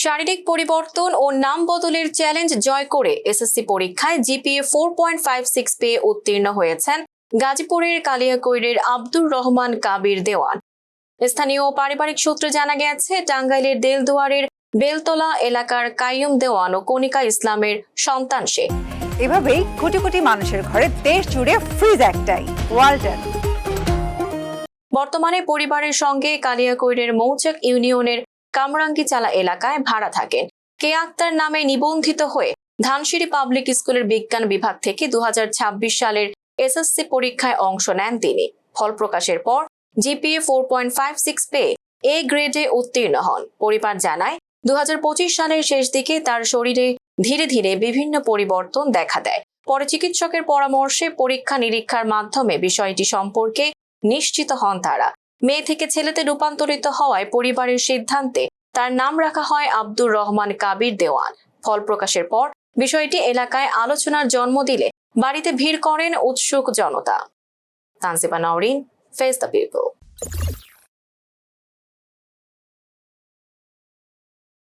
শারীরিক পরিবর্তন ও নাম বদলের চ্যালেঞ্জ জয় করে এসএসসি পরীক্ষায় জিপিএ 4.56 পেয়ে উত্তীর্ণ হয়েছেন গাজীপুরের কালিয়াকৈরের আব্দুর রহমান কাবির দেওয়ান। স্থানীয় পারিবারিক সূত্রে জানা গেছে, টাঙ্গাইলের দেলদুয়ারের বেলতলা এলাকার কাইয়ুম দেওয়ান ও কণিকা ইসলামের সন্তান সে। এভাবেই কোটি কোটি মানুষের ঘরে দেশ জুড়ে ফ্রিজ একটাই, ওয়ালটন। বর্তমানে পরিবারের সঙ্গে কালিয়াকৈরের মৌচাক ইউনিয়নের কামরাঙ্গীচালা এলাকায় ভাড়া থাকেন। কে আক্তার নামে নিবন্ধিত হয়ে ধানসিঁড়ি পাবলিক স্কুলের বিজ্ঞান বিভাগ থেকে 2026 সালের এসএসসি পরীক্ষায় অংশ নেন তিনি। ফল প্রকাশের পর জিপিএ 4.56 পেয়ে এ গ্রেডে উত্তীর্ণ হন। পরিবার জানায়, 2025 সালের শেষ দিকে তার শরীরে ধীরে ধীরে বিভিন্ন পরিবর্তন দেখা দেয়। পরে চিকিৎসকের পরামর্শে পরীক্ষা নিরীক্ষার মাধ্যমে বিষয়টি সম্পর্কে নিশ্চিত হন তারা। মেয়ে থেকে ছেলেতে রূপান্তরিত হওয়ায় পরিবারের সিদ্ধান্তে তার নাম রাখা হয় আব্দুর রহমান কাবির দেওয়ান। ফল প্রকাশের পর বিষয়টি এলাকায় আলোচনার জন্ম দিলে বাড়িতে ভিড় করেন উৎসুক জনতা। তানসিবা নওরিন, ফেস দ্য পিপল।